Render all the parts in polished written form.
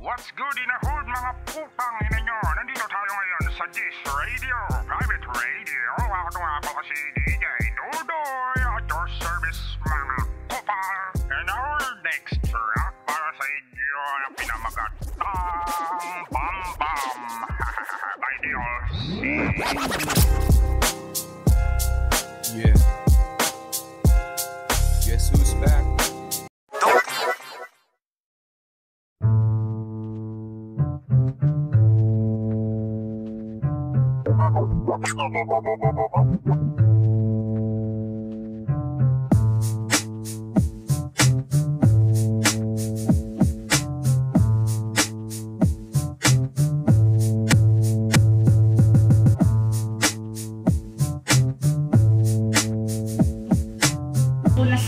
What's good in the hood mga putang ina nyo? Nandito tayo ngayon sa Dish Radio, Private Radio. Ako nga po kasi DJ Dudoy at your service mga kupal. And our next track para sa inyo ang pinamagatang Bam Bam by DLC. Yeah. Guess who's back?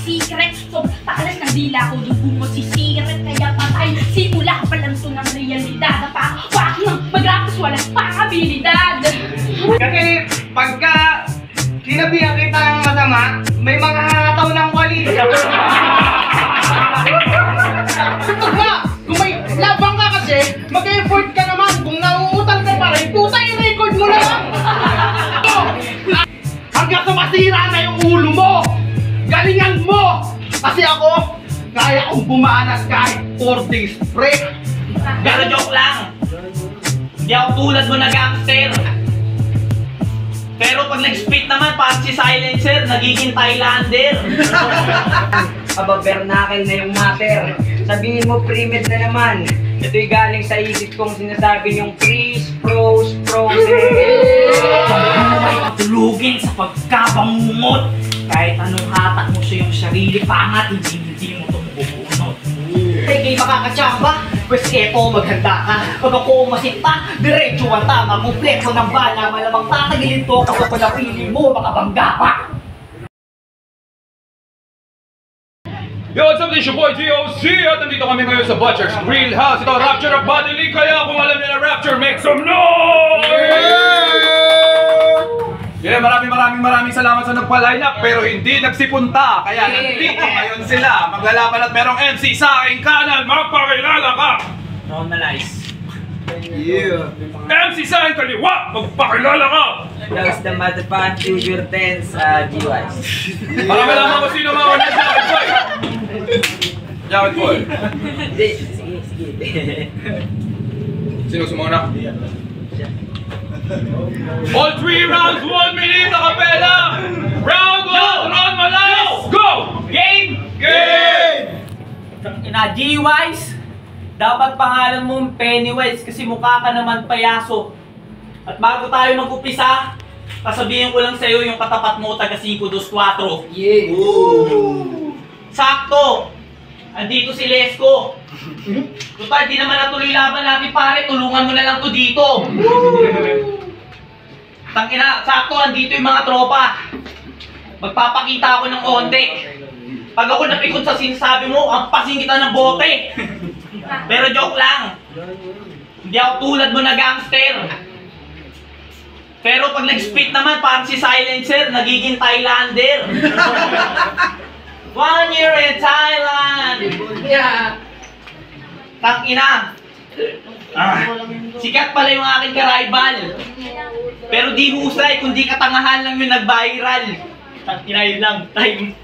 Secret, so talas ng dila ko dugumot si secret kaya patay simula pa lang to ng realidad pa ng magrapos walang pakabilidad. Kasi pagka sinabihan kita ng masama, may mga hataw ng wali. Kung may labang ka kasi, mag-effort ka naman. Kung nauutang ka pa rin, puta i-record mo na lang. Hanggang sa masira na yung ulo mo, galingan mo. Kasi ako, kaya kong bumanas kahit 4 days break. Pero joke lang. Hindi ako tulad mo na gangster. Pero pag nag-spit naman, parang si Silencer, nagiging Thailander. Aba, Bernacle na yung mater. Sabihin mo, pre-med na naman. Ito'y galing sa isip kong sinasabi yung freeze, froze, frozen. Ay patulugin sa pagkabangungot. Kahit anong hatak mo sa iyong sarili, pangat, hindi mo ito mabubunot. Kay makakatsamba, pwes eto, maghanda ka. Pag ako umasinta, diretso ang tama, kumpleto ng bala, malamang tatagilin to kapag napili mo, makabangga pa. Yo, what's up? This is your boy DOC at nandito kami ngayon sa Butcher's Grill House. Ito, Rapture of Bodily, kaya kung alam niyo na Rapture, make some noise! Yeah, maraming salamat sa nagpa-line up pero hindi nagsipunta. Kaya nandito ngayon sila. Maglalaban at merong MC sa aking kanan. Magpakilala ka! Normalize. Yeah. MC sa aking kaliwa. Magpakilala ka! That's the matter pa, future tense, GYs. Para malaman ko sino mga ulit. Jacket Boy! Jacket Boy! Sige. Sino sumuna? All 3 rounds, 1 minute, acapella! Round 1, normalize! Go! Game! Ina, G-Wise, dapat pangalan mong Pennywise kasi mukha ka naman payaso. At bago tayo mag-upisa, sasabihin ko lang sa'yo yung katapat mo, taga 524. Yeah! Sakto! Andito si Lesko. Total, di naman natuloy laban natin pare, tulungan mo na lang to dito. Tangina, sakto, andito yung mga tropa. Magpapakita ako ng onte. Pag ako napikot sa sinasabi mo, ang pasing kita ng bote. Pero joke lang. Hindi ako tulad mo na gangster. Pero pag nag-spit naman, parang si Silencer, nagiging Thailander. 1 year in Thailand! Yeah! Tangina! Sikat pala yung aking karibal. Pero di husay, kundi katangahan lang yung nag-viral. Tangina yun lang, time.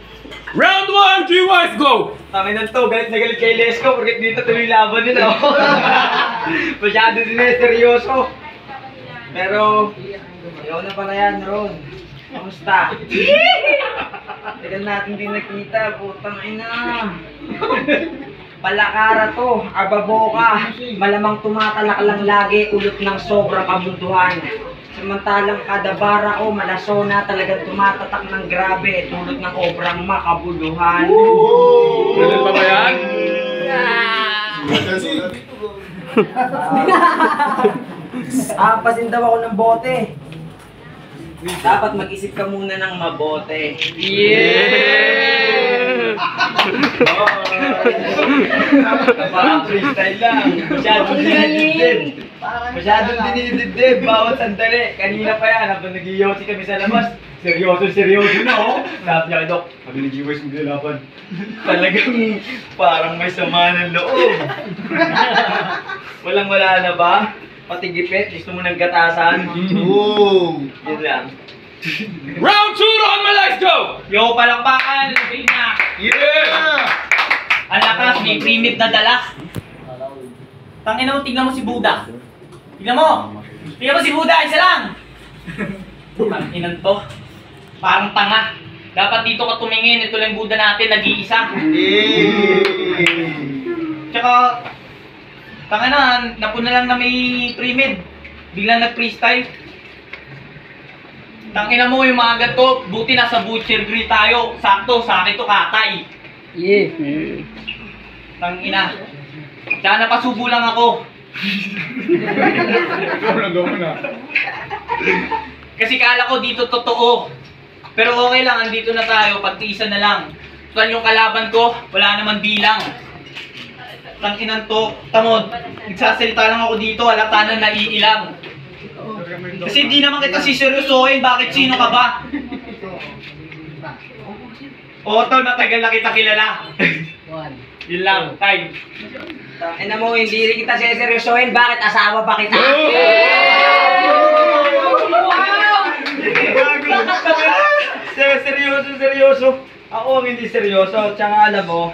Round 1, G-Wise, go! Tangin na to, galit na galit kay Lesko porque dito tuloy laban nila. Masyado din eh, seryoso. Pero, ayaw na pala yan, Ron. Kamusta? Tagal natin din nakita, putang ina. Palakara to, ababoka. Malamang tumatalak lang lagi, ulot ng sobrang kabunduhan. Samantalang kada bara ko, malasona talagang tumatatak ng grabe, tulot ng obrang makabuluhan. Ganun pa ba yan? Pasin daw ako ng bote. Dapat mag-isip ka muna ng mabote. Yeah! Parang freestyle lang. Masyadong dinidibdib. Bawat sandali. Kanina pa yan, habang nag-iyosi kami sa labas. Seryoso na oh. Sabi niya kay Doc, sabi ni G-Wise maglalaban. Talagang parang may sama ng loob. Walang-wala na ba? Pati gipit, gusto mo ng gatasan? Oo! Yun lang. Round 2, Ron, let's go! Yo, palakpakan! Labay na! Yeah! Alakas, may primit na dala. Tangina mo, tignan mo si Buddha. Tignan mo! Tignan mo si Buddha, isa lang! Tanginan to. Parang tanga. Dapat dito ka tumingin. Ito lang yung Buddha natin, nag-iisa. Tsaka, tangina, napuna lang na may primid. Biglang nag-freestyle. Tangina mo yung mga ganito, buti nasa butcher grill tayo. Sakto, sa akin to katay. Yeah. Tangina. Tsaka napasubo lang ako. Kasi kala ko dito totoo. Pero okay lang, andito na tayo, pagtiisan na lang. Total yung kalaban ko, wala naman bilang. Tanginan to, tamod. Nagsasalita lang ako dito, halata na naiilang. Kasi di naman kita siseryosohin, bakit sino ka ba? Tol, matagal na kita kilala. Yun lang, time. Ina mo, hindi rin kita seryosohin, bakit asawa pa kita? Seryoso. Ako ang hindi seryoso, tsaka alam mo,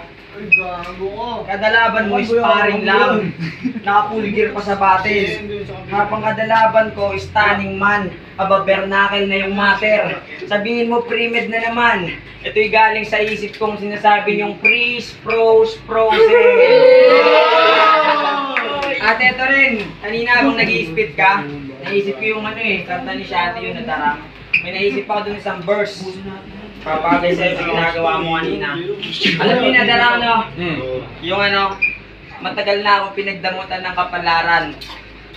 kadalaban mo sparring lang. Nakapuligir pa sa battle. Habang kadalaban ko, stunning man. Aba, bernakel na yung mater. Sabihin mo, pre-med na naman. Ito'y galing sa isip kong sinasabi niyong freeze, froze, frozen. At eto rin, kanina habang nag-i-spit ka, naisip ko yung kanta ni Shati yun na tarang. May naisip ako dun isang verse. Papagay sa'yo sa ginagawa mo kanina. Alam niyo na darang yung matagal na akong pinagdamutan ng kapalaran.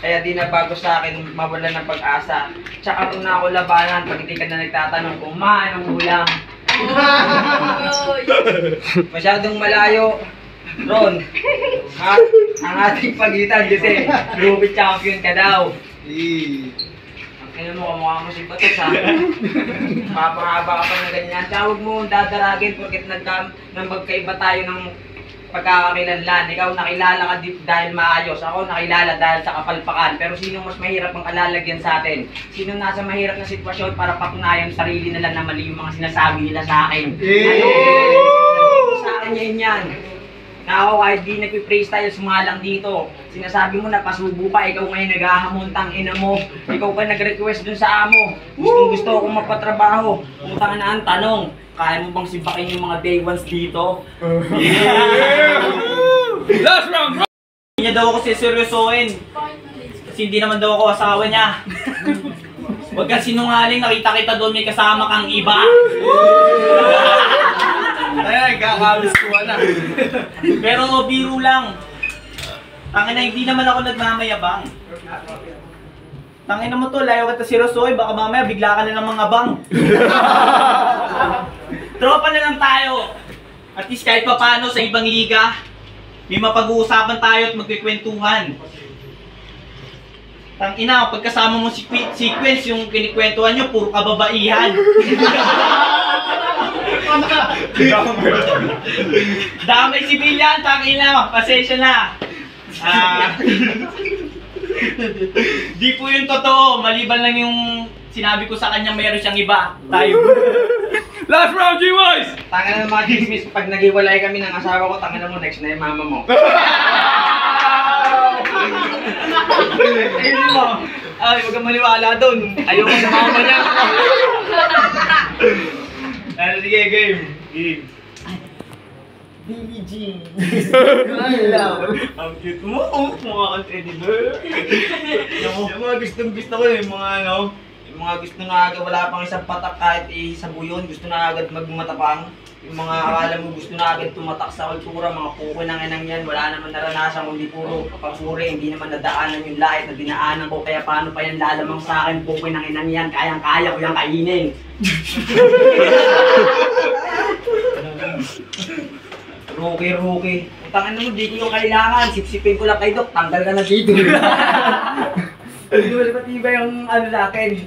Kaya di na bago sa akin mawala ng pag-asa. Tsaka kung na ako labanan pag hindi ka na nagtatanong kung anong ulam. Masyadong malayo. Ron, ang ating pagitan kasi Ruby champion ka daw. Ano mo, kamukha mo si Batos ha? Papahaba ka pa ng ganyan. Tsaka huwag mo dadaragin porket magkaiba tayo ng pagkakakilanlan. Ikaw nakilala ka dahil maayos. Ako nakilala dahil sa kapalpakan. Pero sino mas mahirap ang kalalagyan sa atin? Sino nasa mahirap na sitwasyon para patunayan sarili nila na mali yung mga sinasabi nila sa akin? Sa akin yan. Na ako kahit di nagpi-freestyle, sumalang dito. Sinasabi mo na pasubo ka, ikaw ngayon naghahamon, tangina mo. Ikaw pa nag-request dun sa amo. Gusto akong mapatrabaho. Utang na ang tanong, kaya mo bang sibakin yung mga day ones dito? Last round, bro! Hindi niya daw ako siseryosohin. Kasi hindi naman daw ako asawa niya. Huwag kang sinungaling, nakita kita doon may kasama kang iba. Ay, kakabis ko na. Pero biro lang. Tangina, hindi naman ako nagmamayabang. Tangina mo to, layo kita seryosoy, baka mamaya bigla ka na ng mga bang. Tropa na lang tayo. At least kahit pa paano sa ibang liga, may mapag-uusapan tayo at magkikwentuhan. Tangina, pagkasama mo si Sequence, yung kinikwentuhan nyo, puro kababaihan. Damay si Bilyan, tangina, pasensya na. Di po yung totoo, maliban lang yung sinabi ko sa kanya mayroon siyang iba. Tayo. Last round, G-Wise! Tangina ng mga chismis, pag naghiwalay kami ng asawa ko, tangina mo, next na yung mama mo. Ayun mo. Ay, huwag kang maniwala dun. Ayoko sa mama niya. Sige, game. BBG. Ang cute mo. Mga ka-teddy bear. Yung mga gustong-gusto ko yung mga yung mga gusto na agad wala pang isang patak kahit isabuyon. Gusto na agad magmatapang. Yung mga akala mo gusto na agad tumatak sa kultura, mga pukoy ng inang yan, wala naman naranasan kundi puro papuri, hindi naman nadaanan yung lahit na dinaanan ko, kaya paano pa yan lalamang sa akin, pukoy ng inang yan, kayang-kaya ko yung kainin. Rookie. Utangin mo, di ko yung kailangan, sipsipin ko lang kay Dok, tanggal ka na dito. Hindi mo ba yung ano sa akin?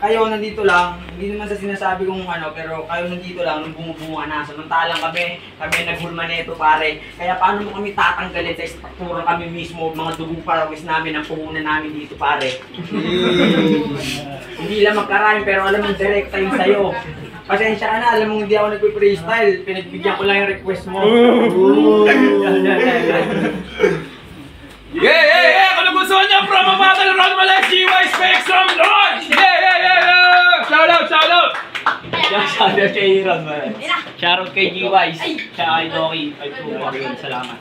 kayo nandito lang, hindi naman sa sinasabi kong ano, pero kayo nandito lang nung bumubunga na. Samantalang kami naghulma na ito pare. Kaya paano mo kami tatanggalin sa struktura kami mismo, mga dugong parawis namin, ang puhunan namin dito pare. Hindi lang magkarami, pero alam mo, direkta yung sayo. Pasensya ka na, alam mo hindi ako nagpe-freestyle, pinagbigyan ko lang yung request mo. Yeah! Kung nagustuhan niyo from a battle round mula, G-Wise, make some noise! Yeah! Shout out! Shoutout kay Ron, man. Ayun na. Shoutout kay G-Wise. Tsaka kay Doki. Ay, salamat.